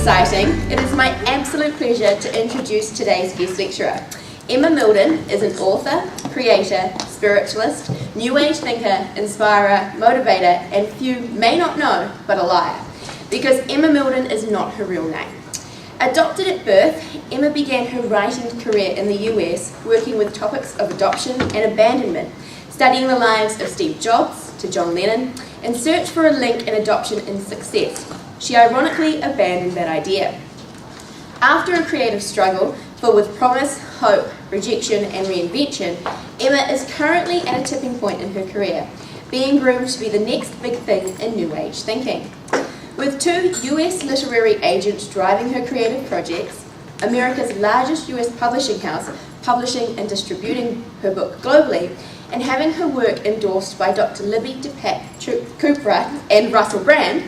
exciting, it is my absolute pleasure to introduce today's guest lecturer. Emma Mildon is an author, creator, spiritualist, new age thinker, inspirer, motivator, and few may not know, but a liar. Because Emma Mildon is not her real name. Adopted at birth, Emma began her writing career in the US, working with topics of adoption and abandonment, studying the lives of Steve Jobs to John Lennon, in search for a link in adoption and success. She ironically abandoned that idea. After a creative struggle filled with promise, hope, rejection, and reinvention, Emma is currently at a tipping point in her career, being groomed to be the next big thing in New Age thinking. With 2 US literary agents driving her creative projects, America's largest US publishing house publishing and distributing her book globally, and having her work endorsed by Dr. Libby Cooper and Russell Brand,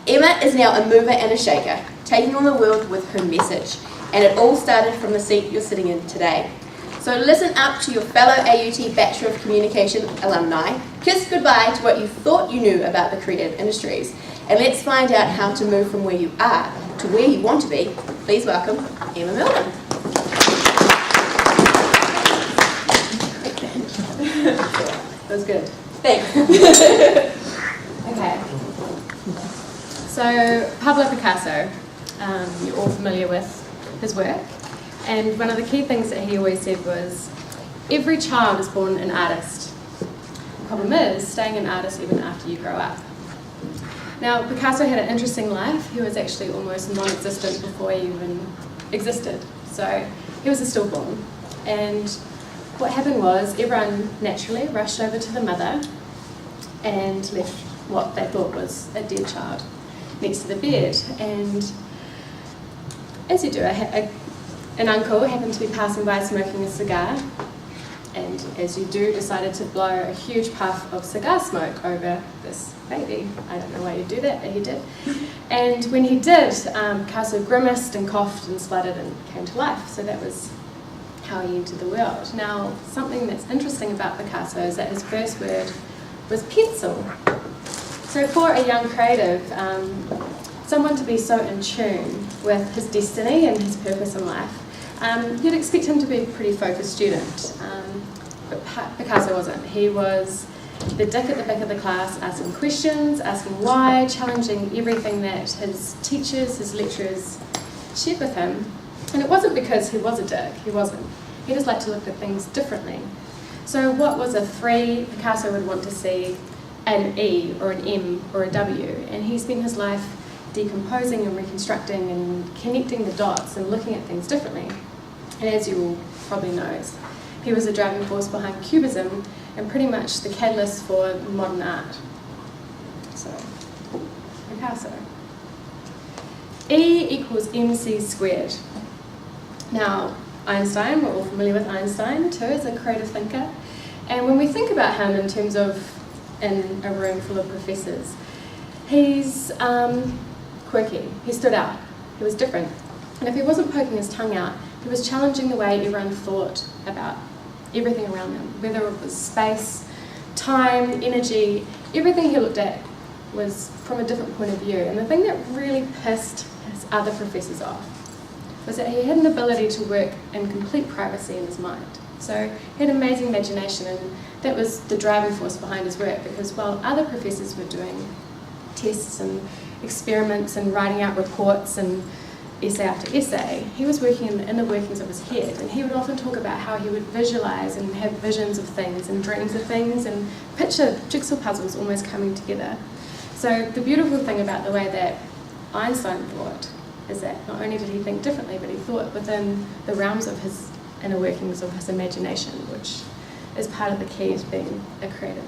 Emma is now a mover and a shaker, taking on the world with her message. And it all started from the seat you're sitting in today. So listen up to your fellow AUT Bachelor of Communication alumni, kiss goodbye to what you thought you knew about the creative industries, and let's find out how to move from where you are to where you want to be. Please welcome Emma Mildon. That was good. Thanks. Okay. So Pablo Picasso, you're all familiar with his work, and one of the key things that he always said was, every child is born an artist. The problem is staying an artist even after you grow up. Now, Picasso had an interesting life. He was actually almost non-existent before he even existed. So he was a stillborn. And what happened was everyone naturally rushed over to the mother and left what they thought was a dead child next to the bed. And as you do, an uncle happened to be passing by smoking a cigar, and as you do, decided to blow a huge puff of cigar smoke over this baby. I don't know why you do that, but he did. And when he did, Picasso grimaced and coughed and spluttered and came to life. So that was how he entered the world. Now, something that's interesting about Picasso is that his first word was pencil. So for a young creative, someone to be so in tune with his destiny and his purpose in life, you'd expect him to be a pretty focused student. But Picasso wasn't. He was the dick at the back of the class, asking questions, asking why, challenging everything that his teachers, his lecturers shared with him. And it wasn't because he was a dick, he wasn't. He just liked to look at things differently. So what was a 3, Picasso would want to see an E or an M or a W. And he spent his life decomposing and reconstructing and connecting the dots and looking at things differently. And as you all probably know, he was a driving force behind Cubism and pretty much the catalyst for modern art. So, Picasso. E equals MC squared. Now, Einstein, we're all familiar with Einstein too as a creative thinker. And when we think about him in terms of in a room full of professors, he's quirky, he stood out, he was different. And if he wasn't poking his tongue out, he was challenging the way everyone thought about everything around them, whether it was space, time, energy, everything he looked at was from a different point of view. And the thing that really pissed his other professors off was that he had an ability to work in complete privacy in his mind. So he had an amazing imagination, and that was the driving force behind his work, because while other professors were doing tests and experiments and writing out reports and essay after essay, he was working in the inner workings of his head, and he would often talk about how he would visualize and have visions of things and dreams of things and picture jigsaw puzzles almost coming together. So the beautiful thing about the way that Einstein thought is that not only did he think differently, but he thought within the realms of his inner workings of his imagination, which is part of the key to being a creative.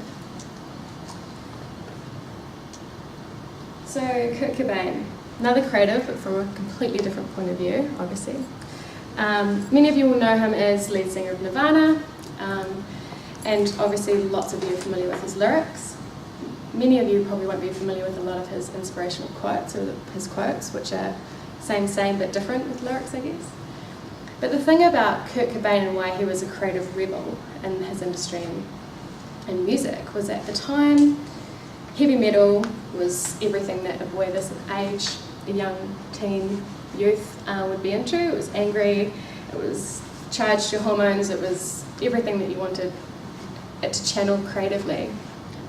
So Kurt Cobain, another creative, but from a completely different point of view, obviously. Many of you will know him as lead singer of Nirvana, and obviously lots of you are familiar with his lyrics. Many of you probably won't be familiar with a lot of his inspirational quotes, or his quotes, which are same but different with lyrics, I guess. But the thing about Kurt Cobain and why he was a creative rebel in his industry and music was, at the time, heavy metal was everything that a boy this age a young teen youth would be into. It was angry, it was charged to hormones, it was everything that you wanted it to channel creatively.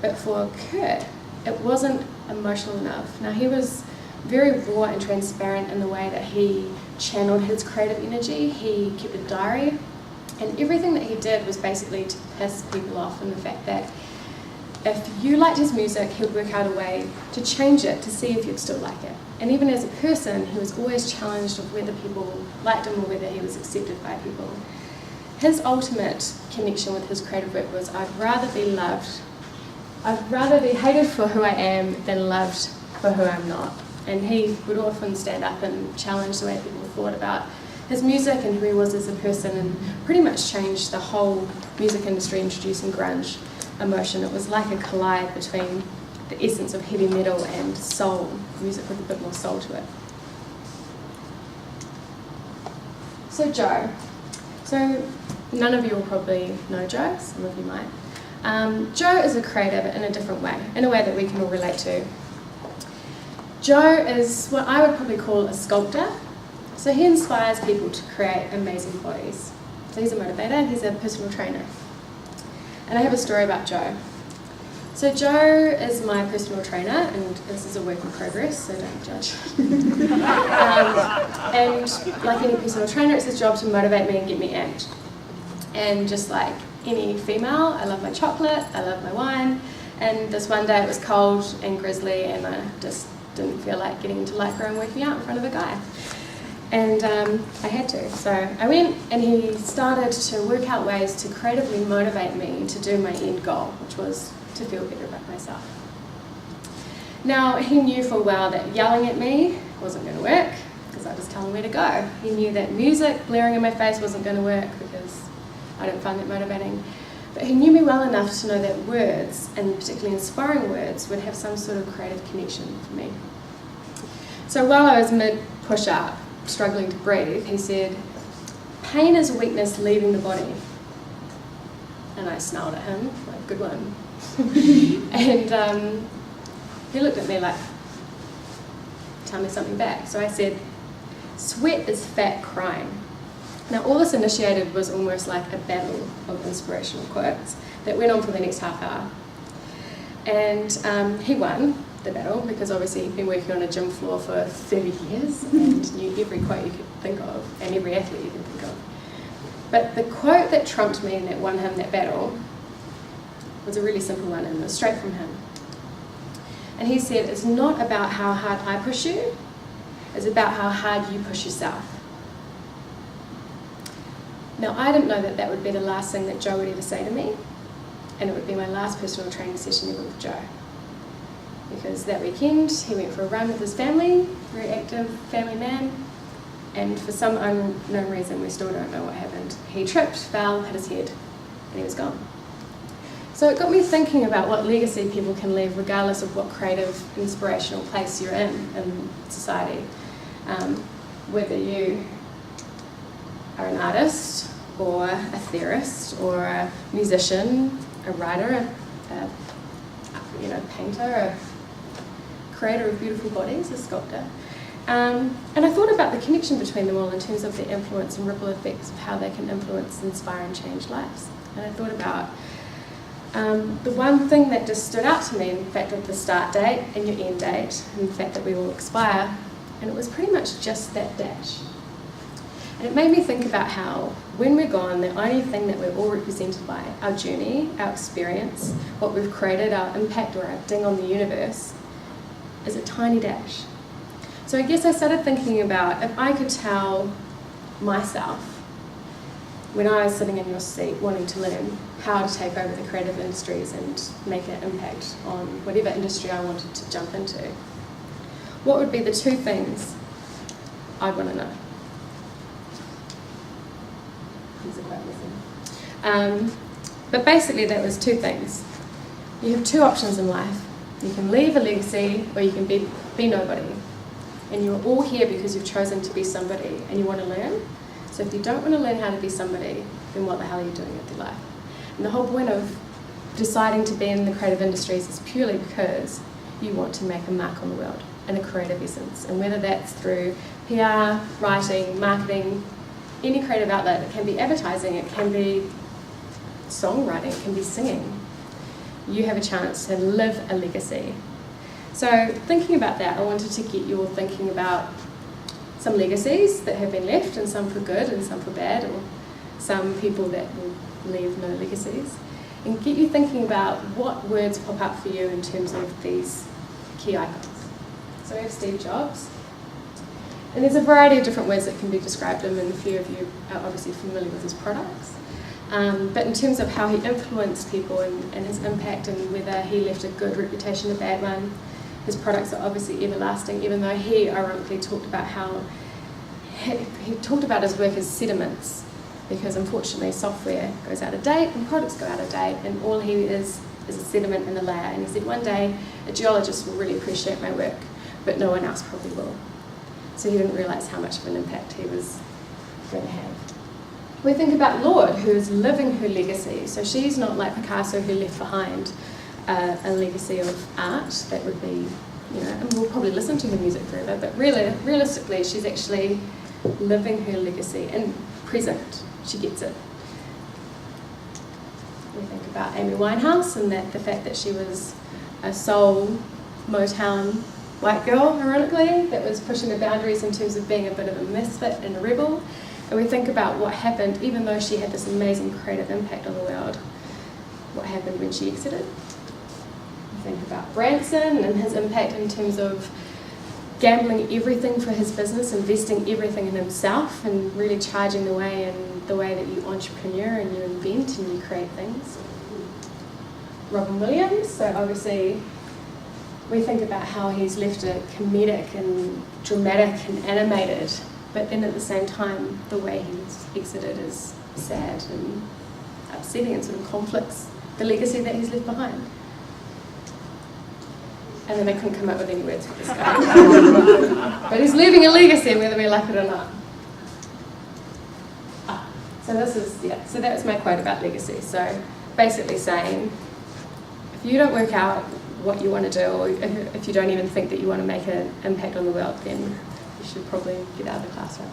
But for Kurt, it wasn't emotional enough. Now, he was very raw and transparent in the way that he channeled his creative energy. He kept a diary, and everything that he did was basically to piss people off, and the fact that if you liked his music, he would work out a way to change it to see if you'd still like it. And even as a person, he was always challenged of whether people liked him or whether he was accepted by people. His ultimate connection with his creative work was, I'd rather be hated for who I am than loved for who I'm not. And he would often stand up and challenge the way people thought about his music and who he was as a person, and pretty much changed the whole music industry, introducing grunge emotion. It was like a collide between the essence of heavy metal and soul, music with a bit more soul to it. So Joe. So none of you will probably know Joe, some of you might. Joe is a creative in a different way, in a way that we can all relate to. Joe is what I would probably call a sculptor. So he inspires people to create amazing bodies. So he's a motivator, he's a personal trainer. And I have a story about Joe. So Joe is my personal trainer, and this is a work in progress, so don't judge. And like any personal trainer, it's his job to motivate me and get me amped. And just like any female, I love my chocolate, I love my wine, and this one day it was cold and grizzly, and I just didn't feel like getting into lycra and working out in front of a guy. And I had to. So I went, and he started to work out ways to creatively motivate me to do my end goal, which was to feel better about myself. Now, he knew full well that yelling at me wasn't going to work, because I just tell him where to go. He knew that music blaring in my face wasn't going to work, because I don't find it motivating. But he knew me well enough to know that words, and particularly inspiring words, would have some sort of creative connection for me. So while I was mid-push-up, struggling to breathe, he said, "Pain is weakness leaving the body." And I snarled at him, like, good one. And he looked at me like, tell me something back. So I said, "Sweat is fat crying." Now, all this initiated was almost like a battle of inspirational quotes that went on for the next half hour. And he won the battle, because obviously he'd been working on a gym floor for 30 years and knew every quote you could think of and every athlete you could think of. But the quote that trumped me and that won him that battle was a really simple one, and it was straight from him. And he said, "It's not about how hard I push you, it's about how hard you push yourself." Now, I didn't know that that would be the last thing that Joe would ever say to me, and it would be my last personal training session ever with Joe. Because that weekend, he went for a run with his family, very active family man, and for some unknown reason, we still don't know what happened. He tripped, fell, hit his head, and he was gone. So it got me thinking about what legacy people can leave, regardless of what creative, inspirational place you're in society. Whether you are an artist, or a theorist, or a musician, a writer, a painter, a creator of beautiful bodies, a sculptor. And I thought about the connection between them all in terms of the influence and ripple effects of how they can influence, inspire and change lives. And I thought about the one thing that just stood out to me, in fact, of the start date and your end date, and the fact that we all expire, and it was pretty much just that dash. And it made me think about how, when we're gone, the only thing that we're all represented by, our journey, our experience, what we've created, our impact or our ding on the universe, is a tiny dash. So I guess I started thinking about, if I could tell myself, when I was sitting in your seat wanting to learn how to take over the creative industries and make an impact on whatever industry I wanted to jump into, what would be the two things I'd want to know? But basically that was two things. You have two options in life. You can leave a legacy, or you can be nobody. And you're all here because you've chosen to be somebody and you want to learn. So if you don't want to learn how to be somebody, then what the hell are you doing with your life? And the whole point of deciding to be in the creative industries is purely because you want to make a mark on the world. in a creative essence. And whether that's through PR, writing, marketing, any creative outlet, it can be advertising, it can be songwriting, it can be singing. You have a chance to live a legacy. So thinking about that, I wanted to get you all thinking about some legacies that have been left, and some for good and some for bad, or some people that will leave no legacies, and get you thinking about what words pop up for you in terms of these key icons. So we have Steve Jobs, and there's a variety of different ways that can be described him, and a few of you are obviously familiar with his products. But in terms of how he influenced people and his impact, and whether he left a good reputation or a bad one, his products are obviously everlasting, even though he ironically talked about how he talked about his work as sediments, because unfortunately software goes out of date and products go out of date, and all he is a sediment in the layer. And he said, one day a geologist will really appreciate my work, but no one else probably will. So he didn't realise how much of an impact he was going to have. We think about Lorde, who is living her legacy. So she's not like Picasso, who left behind a legacy of art that would be, and we'll probably listen to her music forever, but realistically, she's actually living her legacy and present. She gets it. We think about Amy Winehouse and the fact that she was a soul Motown white girl, ironically, that was pushing the boundaries in terms of being a bit of a misfit and a rebel. And we think about what happened, even though she had this amazing creative impact on the world, what happened when she exited. We think about Branson and his impact in terms of gambling everything for his business, investing everything in himself, and really charging the way in the way that you entrepreneur and you invent and you create things. Robin Williams, so obviously we think about how he's left a comedic and dramatic and animated, but then at the same time, the way he's exited is sad and upsetting and sort of conflicts the legacy that he's left behind. And then I couldn't come up with any words for this guy. But he's leaving a legacy, whether we like it or not. So so that was my quote about legacy. So basically saying, if you don't work out what you want to do, or if you don't even think that you want to make an impact on the world, then you should probably get out of the classroom.